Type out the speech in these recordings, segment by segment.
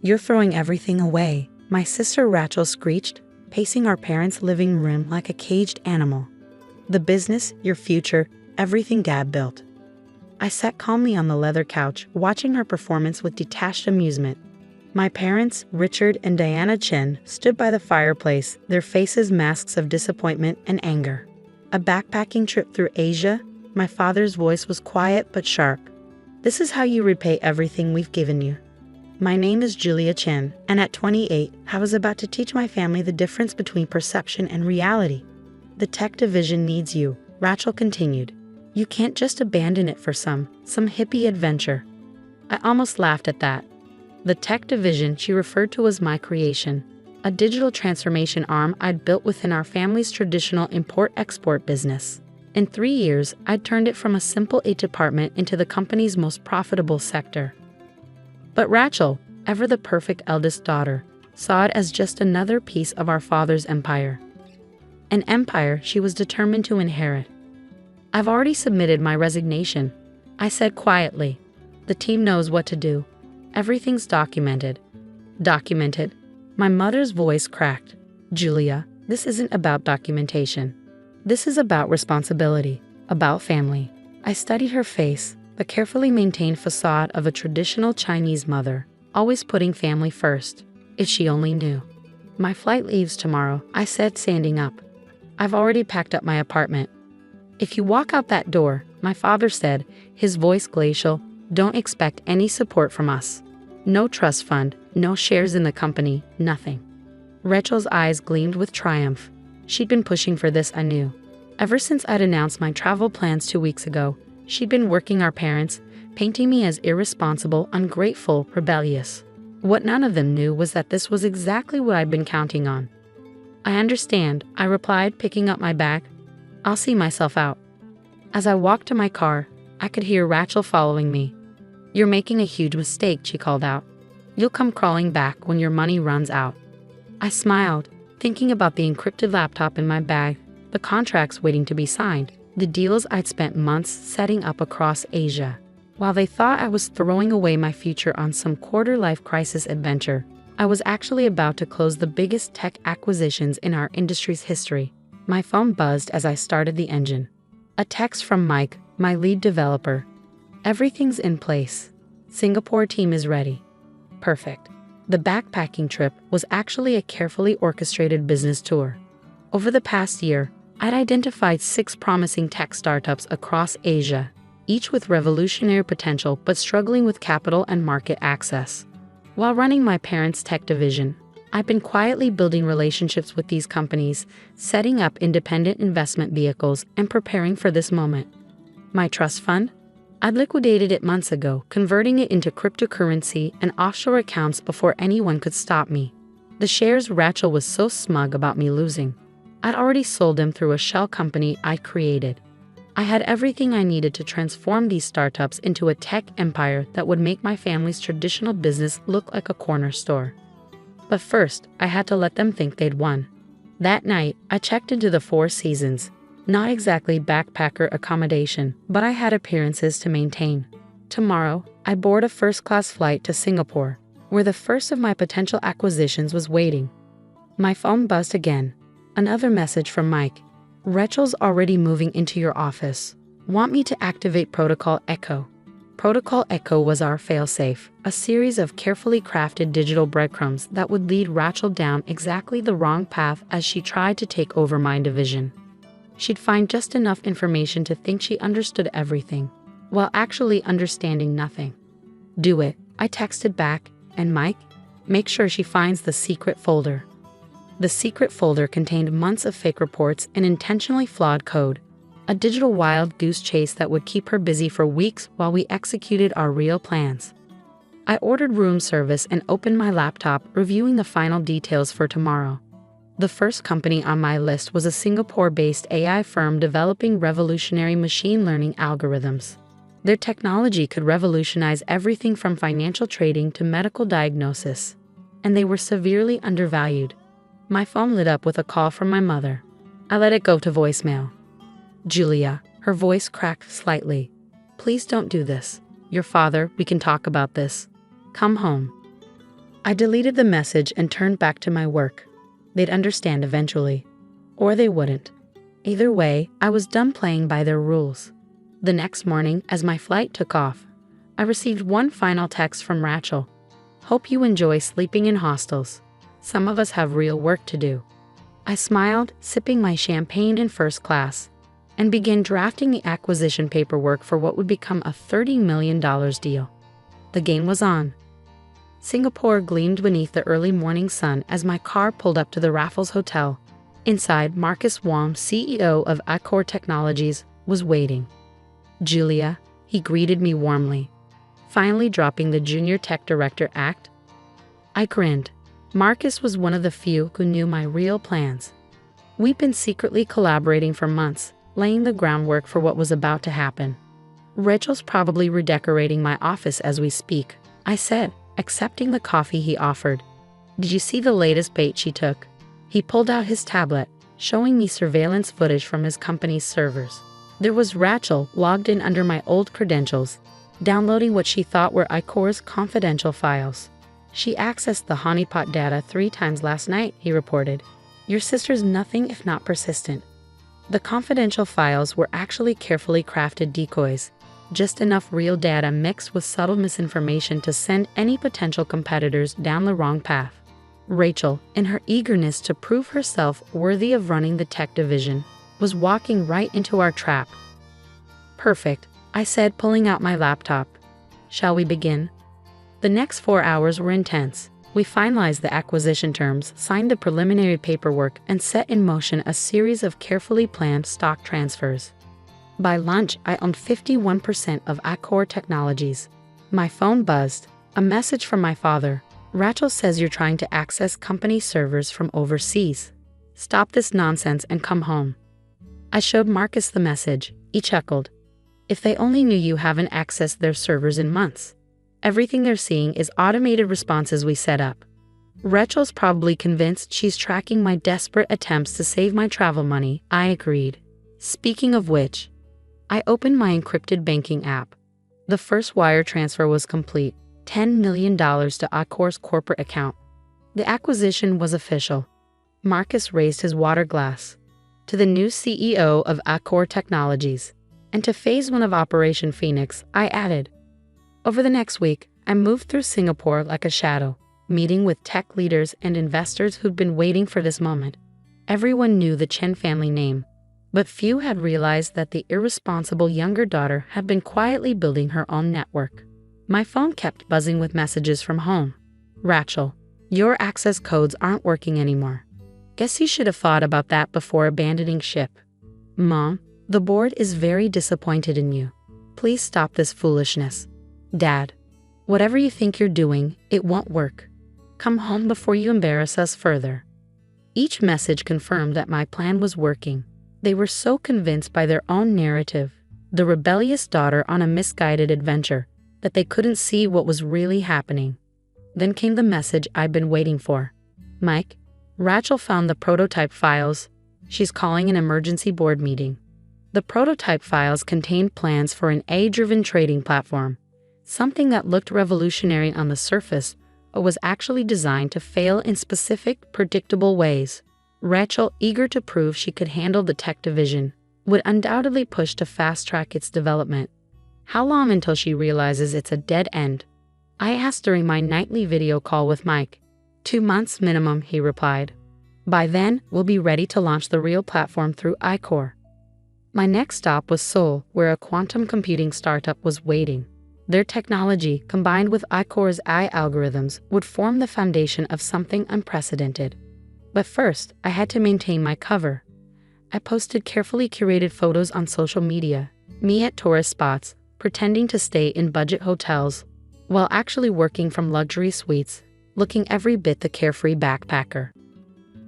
"You're throwing everything away," my sister Rachel screeched, pacing our parents' living room like a caged animal. "The business, your future, everything Dad built." I sat calmly on the leather couch, watching her performance with detached amusement. My parents, Richard and Diana Chen, stood by the fireplace, their faces masks of disappointment and anger. "A backpacking trip through Asia?" My father's voice was quiet but sharp. "This is how you repay everything we've given you." My name is Julia Chen, and at 28, I was about to teach my family the difference between perception and reality. "The tech division needs you," Rachel continued. "You can't just abandon it for some hippie adventure." I almost laughed at that. The tech division she referred to as my creation, a digital transformation arm I'd built within our family's traditional import-export business. In 3 years, I'd turned it from a simple IT department into the company's most profitable sector. But Rachel, ever the perfect eldest daughter, saw it as just another piece of our father's empire. An empire she was determined to inherit. "I've already submitted my resignation," I said quietly. "The team knows what to do. Everything's documented." "Documented?" My mother's voice cracked. "Julia, this isn't about documentation. This is about responsibility, about family." I studied her face, the carefully maintained facade of a traditional Chinese mother, always putting family first. If she only knew. "My flight leaves tomorrow," I said, standing up. "I've already packed up my apartment." "If you walk out that door," my father said, his voice glacial, "don't expect any support from us. No trust fund, no shares in the company, nothing." Rachel's eyes gleamed with triumph. She'd been pushing for this, I knew. Ever since I'd announced my travel plans 2 weeks ago, she'd been working our parents, painting me as irresponsible, ungrateful, rebellious. What none of them knew was that this was exactly what I'd been counting on. "I understand," I replied, picking up my bag. "I'll see myself out." As I walked to my car, I could hear Rachel following me. "You're making a huge mistake," she called out. "You'll come crawling back when your money runs out." I smiled, thinking about the encrypted laptop in my bag, the contracts waiting to be signed, the deals I'd spent months setting up across Asia. While they thought I was throwing away my future on some quarter-life crisis adventure, I was actually about to close the biggest tech acquisitions in our industry's history. My phone buzzed as I started the engine. A text from Mike, my lead developer. "Everything's in place. Singapore team is ready." Perfect. The backpacking trip was actually a carefully orchestrated business tour. Over the past year, I'd identified 6 promising tech startups across Asia, each with revolutionary potential but struggling with capital and market access. While running my parents' tech division, I've been quietly building relationships with these companies, setting up independent investment vehicles, and preparing for this moment. My trust fund? I'd liquidated it months ago, converting it into cryptocurrency and offshore accounts before anyone could stop me. The shares Rachel was so smug about me losing. I'd already sold them through a shell company I created. I had everything I needed to transform these startups into a tech empire that would make my family's traditional business look like a corner store. But first, I had to let them think they'd won. That night, I checked into the Four Seasons. Not exactly backpacker accommodation, but I had appearances to maintain. Tomorrow, I board a first-class flight to Singapore, where the first of my potential acquisitions was waiting. My phone buzzed again. Another message from Mike. "Rachel's already moving into your office. Want me to activate Protocol Echo?" Protocol Echo was our failsafe, a series of carefully crafted digital breadcrumbs that would lead Rachel down exactly the wrong path as she tried to take over my division. She'd find just enough information to think she understood everything, while actually understanding nothing. "Do it," I texted back, "and Mike, make sure she finds the secret folder." The secret folder contained months of fake reports and intentionally flawed code, a digital wild goose chase that would keep her busy for weeks while we executed our real plans. I ordered room service and opened my laptop, reviewing the final details for tomorrow. The first company on my list was a Singapore-based AI firm developing revolutionary machine learning algorithms. Their technology could revolutionize everything from financial trading to medical diagnosis, and they were severely undervalued. My phone lit up with a call from my mother. I let it go to voicemail. "Julia," her voice cracked slightly. "Please don't do this. Your father, we can talk about this. Come home." I deleted the message and turned back to my work. They'd understand eventually. Or they wouldn't. Either way, I was done playing by their rules. The next morning, as my flight took off, I received one final text from Rachel. Hope you enjoy sleeping in hostels. Some of us have real work to do. I smiled, sipping my champagne in first class, and began drafting the acquisition paperwork for what would become a $30 million deal. The game was on. Singapore gleamed beneath the early morning sun as my car pulled up to the Raffles Hotel. Inside, Marcus Wong, CEO of Accor Technologies, was waiting. Julia, he greeted me warmly, finally dropping the junior tech director act. I grinned. Marcus was one of the few who knew my real plans. We'd been secretly collaborating for months, laying the groundwork for what was about to happen. Rachel's probably redecorating my office as we speak, I said, accepting the coffee he offered. Did you see the latest bait she took? He pulled out his tablet, showing me surveillance footage from his company's servers. There was Rachel logged in under my old credentials, downloading what she thought were Icor's confidential files. She accessed the honeypot data 3 times last night, he reported. Your sister's nothing if not persistent. The confidential files were actually carefully crafted decoys, just enough real data mixed with subtle misinformation to send any potential competitors down the wrong path. Rachel, in her eagerness to prove herself worthy of running the tech division, was walking right into our trap. Perfect, I said, pulling out my laptop. Shall we begin? The next 4 hours were intense. We finalized the acquisition terms, signed the preliminary paperwork, and set in motion a series of carefully planned stock transfers. By lunch, I owned 51% of Accor Technologies. My phone buzzed. A message from my father. Rachel says you're trying to access company servers from overseas. Stop this nonsense and come home. I showed Marcus the message. He chuckled. If they only knew you haven't accessed their servers in months. Everything they're seeing is automated responses we set up. Rachel's probably convinced she's tracking my desperate attempts to save my travel money, I agreed. Speaking of which, I opened my encrypted banking app. The first wire transfer was complete, $10 million to Accor's corporate account. The acquisition was official. Marcus raised his water glass. To the new CEO of Accor Technologies. And to Phase 1 of Operation Phoenix, I added. Over the next week, I moved through Singapore like a shadow, meeting with tech leaders and investors who'd been waiting for this moment. Everyone knew the Chen family name, but few had realized that the irresponsible younger daughter had been quietly building her own network. My phone kept buzzing with messages from home. Rachel, your access codes aren't working anymore. Guess you should have thought about that before abandoning ship. Mom, the board is very disappointed in you. Please stop this foolishness. Dad, whatever you think you're doing, it won't work. Come home before you embarrass us further. Each message confirmed that my plan was working. They were so convinced by their own narrative, the rebellious daughter on a misguided adventure, that they couldn't see what was really happening. Then came the message I'd been waiting for. Mike, Rachel found the prototype files. She's calling an emergency board meeting. The prototype files contained plans for an AI-driven trading platform. Something that looked revolutionary on the surface, but was actually designed to fail in specific, predictable ways. Rachel, eager to prove she could handle the tech division, would undoubtedly push to fast-track its development. How long until she realizes it's a dead end? I asked during my nightly video call with Mike. 2 months minimum, he replied. By then, we'll be ready to launch the real platform through Accor. My next stop was Seoul, where a quantum computing startup was waiting. Their technology, combined with Icor's AI algorithms, would form the foundation of something unprecedented. But first, I had to maintain my cover. I posted carefully curated photos on social media, me at tourist spots, pretending to stay in budget hotels, while actually working from luxury suites, looking every bit the carefree backpacker.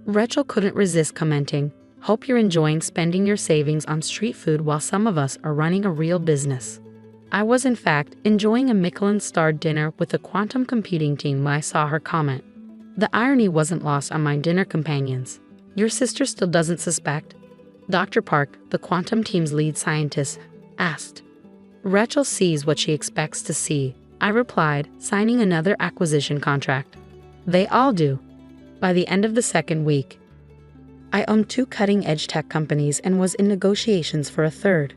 Rachel couldn't resist commenting, "Hope you're enjoying spending your savings on street food while some of us are running a real business." I was, in fact, enjoying a Michelin-starred dinner with the quantum computing team when I saw her comment. The irony wasn't lost on my dinner companions. Your sister still doesn't suspect? Dr. Park, the quantum team's lead scientist, asked. Rachel sees what she expects to see, I replied, signing another acquisition contract. They all do. By the end of the second week, I owned 2 cutting-edge tech companies and was in negotiations for a third.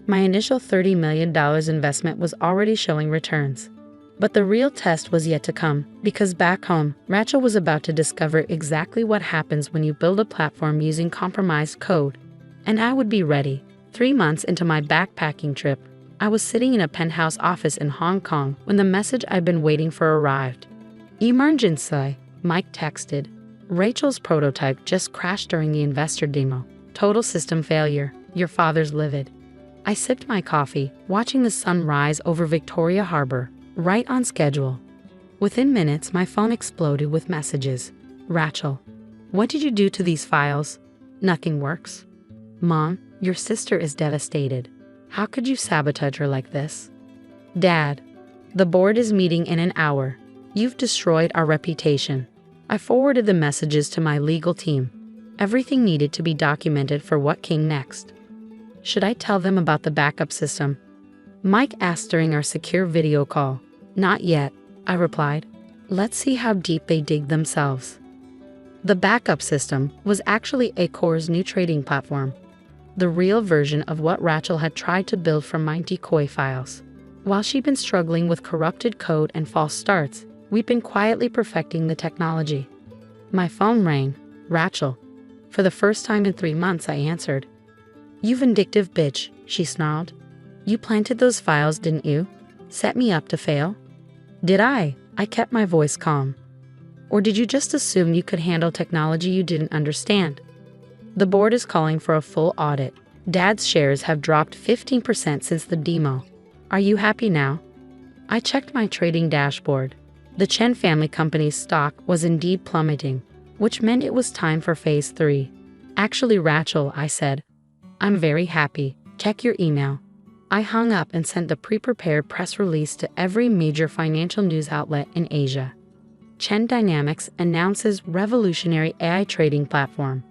My initial $30 million investment was already showing returns. But the real test was yet to come, because back home, Rachel was about to discover exactly what happens when you build a platform using compromised code. And I would be ready. 3 months into my backpacking trip, I was sitting in a penthouse office in Hong Kong when the message I'd been waiting for arrived. Emergency, Mike texted. Rachel's prototype just crashed during the investor demo. Total system failure. Your father's livid. I sipped my coffee, watching the sun rise over Victoria Harbor, right on schedule. Within minutes, my phone exploded with messages. Rachel, what did you do to these files? Nothing works. Mom, your sister is devastated. How could you sabotage her like this? Dad, the board is meeting in an hour. You've destroyed our reputation. I forwarded the messages to my legal team. Everything needed to be documented for what came next. Should I tell them about the backup system? Mike asked during our secure video call. Not yet, I replied. Let's see how deep they dig themselves. The backup system was actually Acor's new trading platform, the real version of what Rachel had tried to build from my decoy files. While she'd been struggling with corrupted code and false starts, we'd been quietly perfecting the technology. My phone rang. Rachel. For the first time in 3 months, I answered. You vindictive bitch, she snarled. You planted those files, didn't you? Set me up to fail? Did I? I kept my voice calm. Or did you just assume you could handle technology you didn't understand? The board is calling for a full audit. Dad's shares have dropped 15% since the demo. Are you happy now? I checked my trading dashboard. The Chen family company's stock was indeed plummeting, which meant it was time for phase 3. Actually, Rachel, I said, I'm very happy. Check your email. I hung up and sent the pre-prepared press release to every major financial news outlet in Asia. Chen Dynamics announces revolutionary AI trading platform.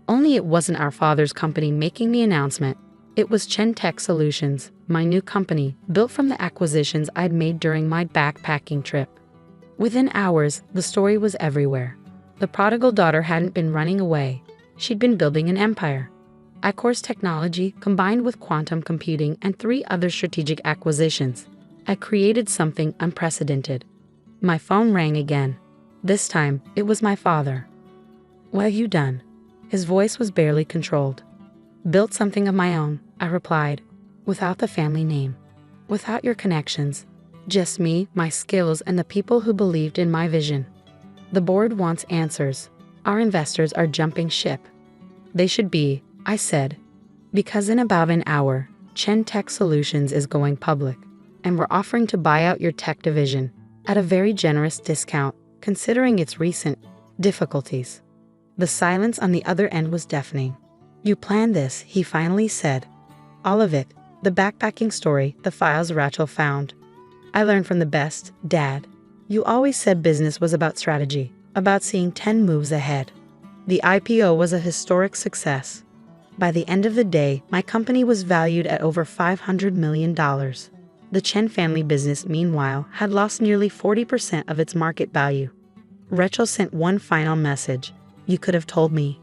Only it wasn't our father's company making the announcement. It was Chen Tech Solutions, my new company, built from the acquisitions I'd made during my backpacking trip. Within hours, the story was everywhere. The prodigal daughter hadn't been running away. She'd been building an empire. Acor's technology, combined with quantum computing and 3 other strategic acquisitions, had created something unprecedented. My phone rang again. This time, it was my father. What have you done? His voice was barely controlled. Built something of my own, I replied, without the family name, without your connections, just me, my skills, and the people who believed in my vision. The board wants answers. Our investors are jumping ship. They should be, I said, because in about an hour, Chen Tech Solutions is going public, and we're offering to buy out your tech division at a very generous discount, considering its recent difficulties. The silence on the other end was deafening. You planned this, he finally said. All of it, the backpacking story, the files Rachel found. I learned from the best, Dad. You always said business was about strategy, about seeing 10 moves ahead. The IPO was a historic success. By the end of the day, my company was valued at over $500 million. The Chen family business, meanwhile, had lost nearly 40% of its market value. Rachel sent one final message. You could have told me.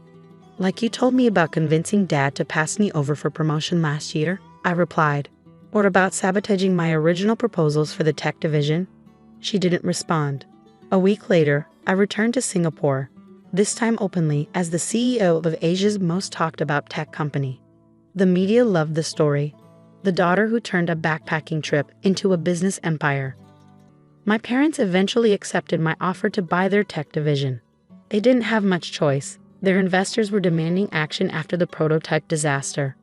Like you told me about convincing Dad to pass me over for promotion last year, I replied. Or about sabotaging my original proposals for the tech division? She didn't respond. A week later, I returned to Singapore, this time openly as the CEO of Asia's most talked about tech company. The media loved the story. The daughter who turned a backpacking trip into a business empire. My parents eventually accepted my offer to buy their tech division. They didn't have much choice. Their investors were demanding action after the prototype disaster.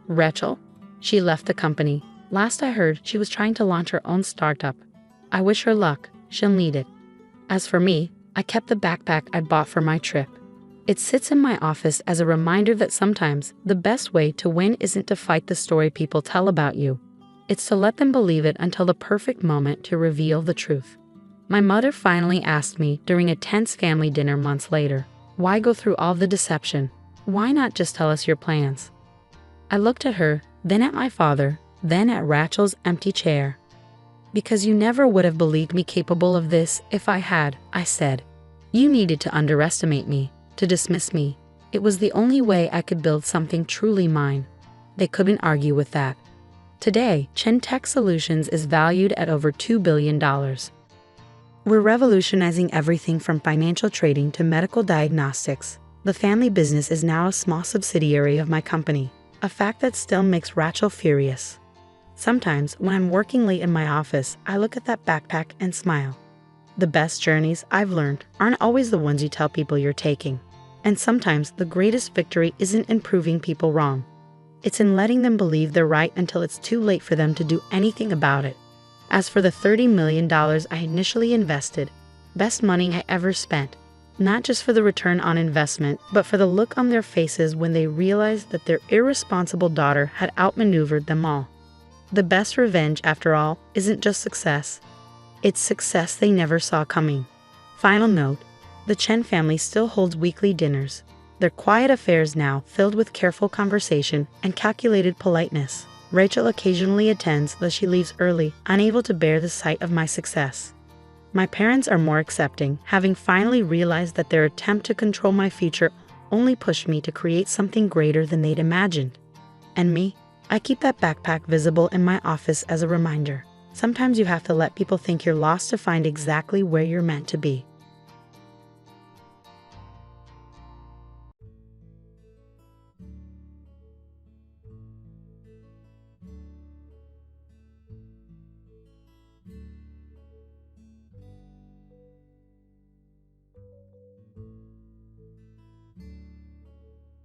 Rachel? She left the company. Last I heard, she was trying to launch her own startup. I wish her luck. She'll need it. As for me, I kept the backpack I bought for my trip. It sits in my office as a reminder that sometimes the best way to win isn't to fight the story people tell about you. It's to let them believe it until the perfect moment to reveal the truth. My mother finally asked me during a tense family dinner months later, why go through all the deception? Why not just tell us your plans? I looked at her, then at my father, then at Rachel's empty chair. Because you never would have believed me capable of this if I had, I said. You needed to underestimate me, to dismiss me. It was the only way I could build something truly mine. They couldn't argue with that. Today, Chen Tech Solutions is valued at over $2 billion. We're revolutionizing everything from financial trading to medical diagnostics. The family business is now a small subsidiary of my company, a fact that still makes Rachel furious. Sometimes, when I'm working late in my office, I look at that backpack and smile. The best journeys, I've learned, aren't always the ones you tell people you're taking. And sometimes, the greatest victory isn't in proving people wrong. It's in letting them believe they're right until it's too late for them to do anything about it. As for the $30 million I initially invested, best money I ever spent, not just for the return on investment, but for the look on their faces when they realized that their irresponsible daughter had outmaneuvered them all. The best revenge, after all, isn't just success. It's success they never saw coming. Final note, the Chen family still holds weekly dinners. Their quiet affairs now filled with careful conversation and calculated politeness. Rachel occasionally attends, though she leaves early, unable to bear the sight of my success. My parents are more accepting, having finally realized that their attempt to control my future only pushed me to create something greater than they'd imagined. And me? I keep that backpack visible in my office as a reminder. Sometimes you have to let people think you're lost to find exactly where you're meant to be.